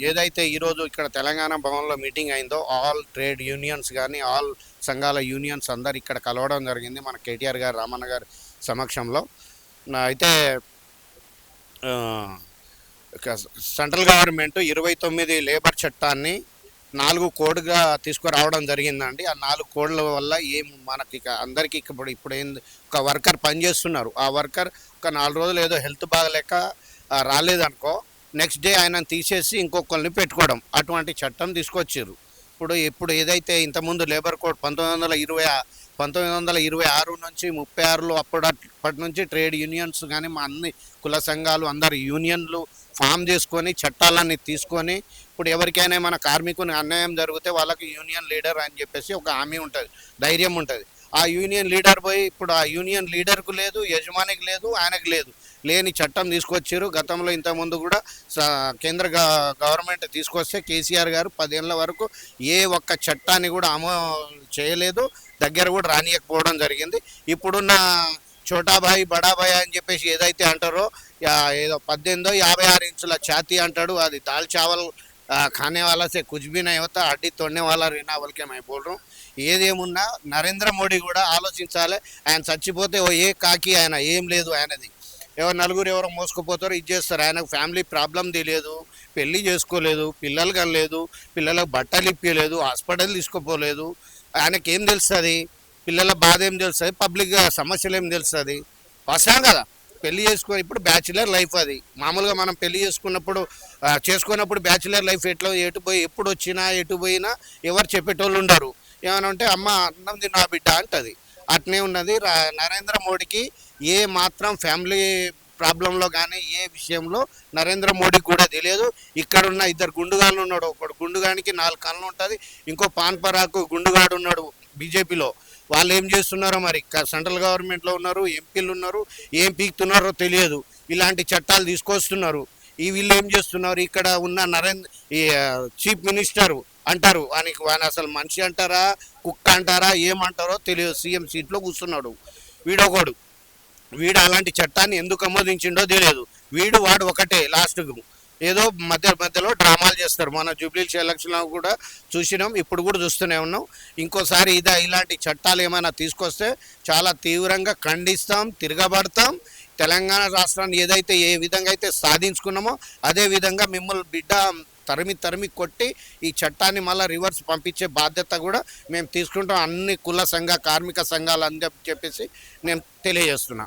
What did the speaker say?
ఏదైతే ఈరోజు ఇక్కడ తెలంగాణ భవన్లో మీటింగ్ అయిందో ఆల్ ట్రేడ్ యూనియన్స్ కానీ ఆల్ సంఘాల యూనియన్స్ అందరు ఇక్కడ కలవడం జరిగింది మన కేటీఆర్ గారు రామన్న గారి సమక్షంలో. అయితే సెంట్రల్ గవర్నమెంట్ 29 లేబర్ చట్టాన్ని 4 కోడ్గా తీసుకురావడం జరిగిందండి. ఆ 4 కోడ్ల వల్ల ఏం మనకి అందరికీ ఇప్పుడు ఏంది, ఒక వర్కర్ పనిచేస్తున్నారు, ఆ వర్కర్ ఒక 4 రోజులు ఏదో హెల్త్ బాగలేక రాలేదనుకో, నెక్స్ట్ డే ఆయనను తీసేసి ఇంకొకరిని పెట్టుకోవడం, అటువంటి చట్టం తీసుకొచ్చారు. ఇప్పుడు ఏదైతే ఇంతకుముందు లేబర్ కోడ్ 1926 నుంచి 36లో అప్పటి నుంచి ట్రేడ్ యూనియన్స్ కానీ మా అన్ని కుల సంఘాలు అందరు యూనియన్లు ఫామ్ చేసుకొని చట్టాలన్నీ తీసుకొని, ఇప్పుడు ఎవరికైనా మన కార్మికుని అన్యాయం జరిగితే వాళ్ళకి యూనియన్ లీడర్ అని చెప్పేసి ఒక హామీ ఉంటుంది, ధైర్యం ఉంటుంది. ఆ యూనియన్ లీడర్ పోయి ఇప్పుడు ఆ యూనియన్ లీడర్కు లేదు, యజమానికి లేదు, ఆయనకు లేదు, లేని చట్టం తీసుకొచ్చారు. గతంలో ఇంతకుముందు కూడా కేంద్ర గవర్నమెంట్ తీసుకొస్తే కేసీఆర్ గారు 10 ఏళ్ళ వరకు ఏ ఒక్క చట్టాన్ని కూడా అమలు చేయలేదు, దగ్గర కూడా రానియకపోవడం జరిగింది. ఇప్పుడున్న చోటాబాయి బడాబాయి అని చెప్పేసి ఏదైతే అంటారో, ఏదో 56 ఇంచుల ఛాతీ అంటాడు, అది దాల్ చావల్ खाने वाला से कुछ भी नहीं होता, అడ్డి తొన్నే వాళ్ళ రీనా వాళ్ళకే मैं बोल रहा हूँ. ఏదేమున్నా నరేంద్ర మోడీ కూడా ఆలోచించాలి. ఆయన చచ్చిపోతే ఏ కాకి ఆయన ఏం లేదు, ఆయనది నలుగురు ఎవరో మోసుకుపోతారో ఇది చేస్తారు. ఆయనకు ఫ్యామిలీ ప్రాబ్లం తెలియదు, పెళ్ళి చేసుకోలేదు, పిల్లలు కనలేదు, పిల్లలకు బట్టలు ఇప్పలేదు, హాస్పిటల్ తీసుకుపోలేదు. ఆయనకి ఏం తెలుస్తుంది, పిల్లల బాధ ఏం తెలుస్తుంది, పబ్లిక్ సమస్యలు ఏం తెలుస్తుంది? వస్తాం కదా పెళ్లి చేసుకుని. ఇప్పుడు బ్యాచులర్ లైఫ్ అది మామూలుగా మనం పెళ్లి చేసుకున్నప్పుడు బ్యాచులర్ లైఫ్ ఎటు పోయి ఎప్పుడు వచ్చినా ఎటు పోయినా ఎవరు చెప్పేటోళ్ళు ఉండరు. ఏమైనా ఉంటే అమ్మ అన్నం తిన్నా బిడ్డ అంటది, అట్నే ఉన్నది. నరేంద్ర మోడీకి ఏ మాత్రం ఫ్యామిలీ ప్రాబ్లంలో కానీ ఏ విషయంలో నరేంద్ర మోడీకి కూడా తెలియదు. ఇక్కడున్న 2 గుండుగాళ్ళు ఉన్నాడు, ఒకడు గుండుగానికి 4 కళ్ళు ఉంటుంది, ఇంకో పాన్పరాకు గుండుగాడు ఉన్నాడు బీజేపీలో. వాళ్ళు ఏం చేస్తున్నారో మరి, సెంట్రల్ గవర్నమెంట్లో ఉన్నారు, ఎంపీలు ఉన్నారు, ఏం పీకుతున్నారో తెలియదు. ఇలాంటి చట్టాలు తీసుకొస్తున్నారు. వీళ్ళు ఏం చేస్తున్నారు, ఇక్కడ ఉన్న చీఫ్ మినిస్టర్ అంటారు, ఆయన అసలు మనిషి అంటారా కుక్క అంటారా ఏమంటారో తెలియదు, సీఎం సీట్లో కూర్చున్నాడు వీడు అలాంటి చట్టాన్ని ఎందుకు ఆమోదించిండో తెలియదు. వాడు ఒకటే లాస్ట్కు ఏదో మధ్యలో డ్రామాలు చేస్తారు. మన జూబ్లీహిల్స్ ఎలక్షన్లో కూడా చూసినాం, ఇప్పుడు కూడా చూస్తూనే ఉన్నాం. ఇంకోసారి ఇలాంటి చట్టాలు ఏమైనా తీసుకొస్తే చాలా తీవ్రంగా ఖండిస్తాం, తిరగబడతాం. తెలంగాణ రాష్ట్రాన్ని ఏ విధంగా అయితే సాధించుకున్నామో అదే విధంగా మిమ్మల్ని బిడ్డ తరిమి కొట్టి ఈ చట్టాన్ని మళ్ళీ రివర్స్ పంపించే బాధ్యత కూడా మేము తీసుకుంటాం. అన్ని కుల సంఘ కార్మిక సంఘాలు అని చెప్పేసి నేను తెలియజేస్తున్నా.